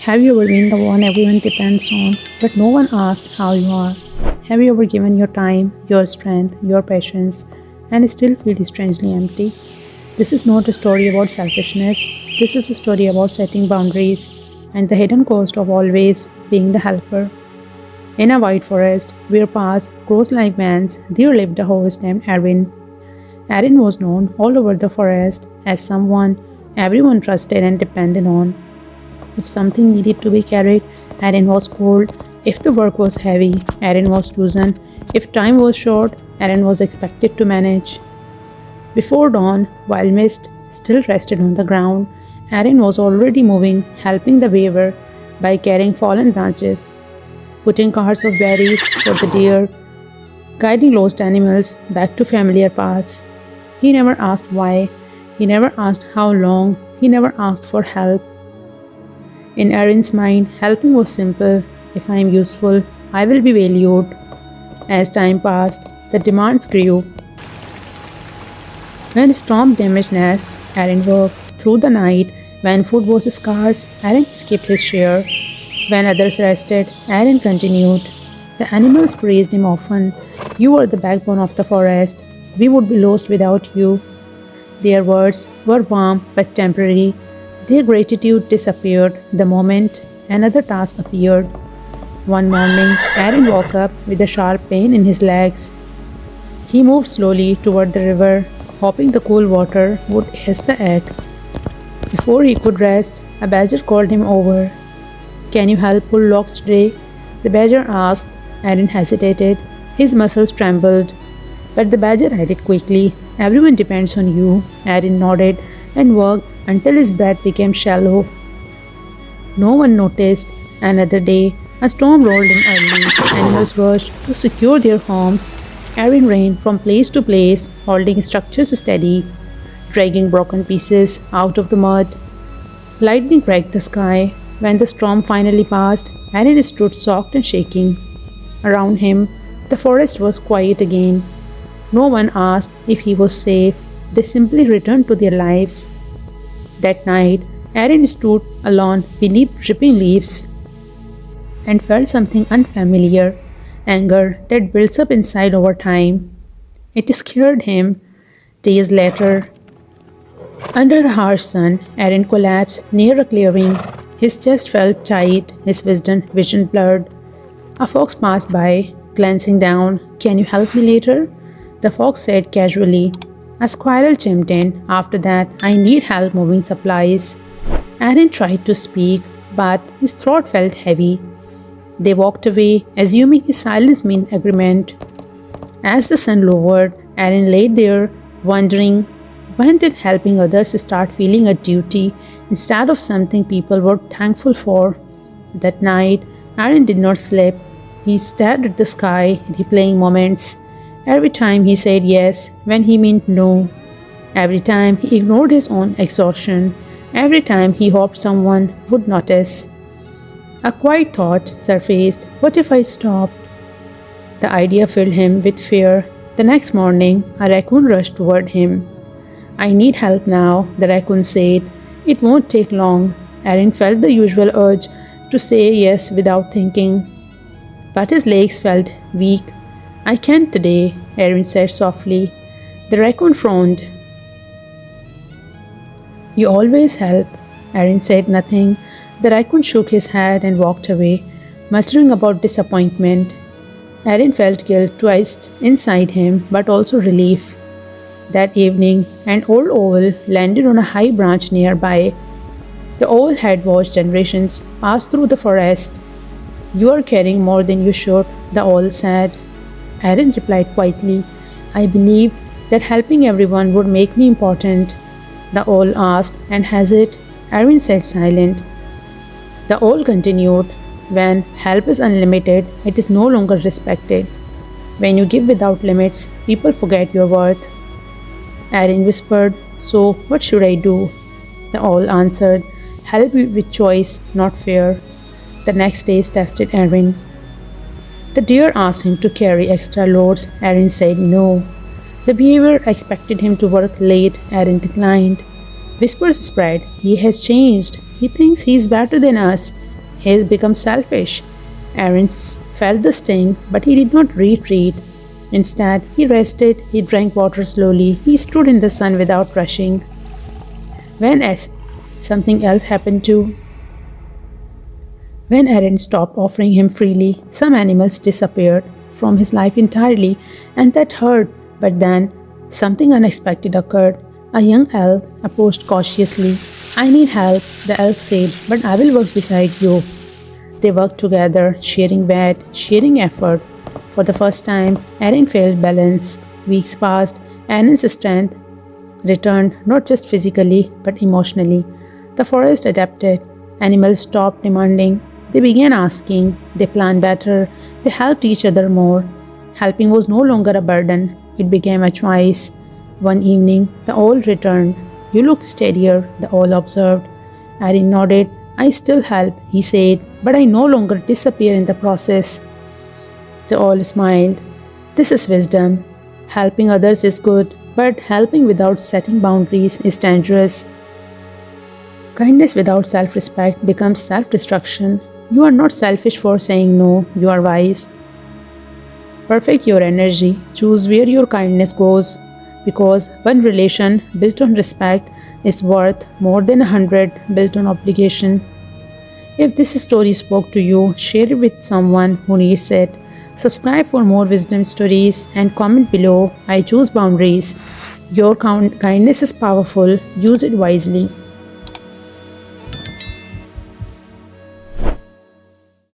Have you ever been the one everyone depends on, but no one asks how you are? Have you ever given your time, your strength, your patience, and still feel strangely empty? This is not a story about selfishness, this is a story about setting boundaries and the hidden cost of always being the helper. In a wide forest, where paths crossed like vans, there lived a horse named Erwin. Erin was known all over the forest as someone everyone trusted and depended on. If something needed to be carried, Erin was called. If the work was heavy, Erin was chosen. If time was short, Erin was expected to manage. Before dawn, while mist still rested on the ground, Erin was already moving, helping the weaver by carrying fallen branches, putting carts of berries for the deer, guiding lost animals back to familiar paths. He never asked why, he never asked how long, he never asked for help. In Erin's mind, helping was simple. If I am useful, I will be valued. As time passed, the demands grew. When storm damaged nests, Erin worked through the night. When food was scarce, Erin skipped his share. When others rested, Erin continued. The animals praised him often. You are the backbone of the forest. We would be lost without you. Their words were warm but temporary. Their gratitude disappeared the moment another task appeared. One morning, Erin woke up with a sharp pain in his legs. He moved slowly toward the river, hoping the cool water would ease the ache. Before he could rest, a badger called him over. Can you help pull logs today? The badger asked. Erin hesitated. His muscles trembled. But the badger added quickly, everyone depends on you. Erin nodded and worked until his breath became shallow. No one noticed. Another day, a storm rolled in early. Animals rushed to secure their homes. Erin ran from place to place, holding structures steady, dragging broken pieces out of the mud. Lightning cracked the sky. When the storm finally passed, Erin stood soaked and shaking. Around him, the forest was quiet again. No one asked if he was safe. They simply returned to their lives. That night, Erin stood alone beneath dripping leaves and felt something unfamiliar, anger that builds up inside over time. It scared him. Days later, under the harsh sun, Erin collapsed near a clearing. His chest felt tight, his vision blurred. A fox passed by, glancing down. Can you help me later? The fox said casually. A squirrel chimed in. After that, I need help moving supplies. Erin tried to speak, but his throat felt heavy. They walked away, assuming his silence meant agreement. As the sun lowered, Erin lay there, wondering, when did helping others start feeling a duty instead of something people were thankful for? That night, Erin did not sleep. He stared at the sky, replaying moments. Every time he said yes when he meant no. Every time he ignored his own exhaustion. Every time he hoped someone would notice. A quiet thought surfaced. What if I stopped? The idea filled him with fear. The next morning, a raccoon rushed toward him. I need help now, the raccoon said. It won't take long. Erin felt the usual urge to say yes without thinking. But his legs felt weak. I can't today, Erin said softly. The raccoon frowned. You always help. Erin said nothing. The raccoon shook his head and walked away, muttering about disappointment. Erin felt guilt twisted inside him, but also relief. That evening, an old owl landed on a high branch nearby. The owl had watched generations pass through the forest. You are carrying more than you should, the owl said. Erin replied quietly, I believed that helping everyone would make me important. The owl asked, and has it? Erin said silent. The owl continued, when help is unlimited, it is no longer respected. When you give without limits, people forget your worth. Erin whispered, so what should I do? The owl answered, help with choice, not fear. The next days tested Erin. The deer asked him to carry extra loads. Erin said no. The beaver expected him to work late. Erin declined. Whispers spread. He has changed. He thinks he is better than us. has become selfish. Aaron felt the sting, but he did not retreat. Instead, he rested, he drank water slowly, he stood in the sun without rushing. Something else happened too. When Aaron stopped offering him freely, some animals disappeared from his life entirely, and that hurt. But then, something unexpected occurred. A young elf approached cautiously. I need help, the elf said, but I will work beside you. They worked together, sharing weight, sharing effort. For the first time, Aaron felt balanced. Weeks passed, Aaron's strength returned not just physically but emotionally. The forest adapted. Animals stopped demanding. They began asking. They planned better. They helped each other more. Helping was no longer a burden, it became a choice. One evening, the owl returned. You look steadier, the owl observed. Aaron nodded. I still help, he said, but I no longer disappear in the process. The owl smiled. This is wisdom. Helping others is good, but helping without setting boundaries is dangerous. Kindness without self respect becomes self destruction. You are not selfish for saying no, you are wise. Perfect your energy, choose where your kindness goes, because one relation built on respect is worth more than 100 built on obligation. If this story spoke to you, share it with someone who needs it. Subscribe for more wisdom stories and comment below. I choose boundaries. Your kindness is powerful, use it wisely.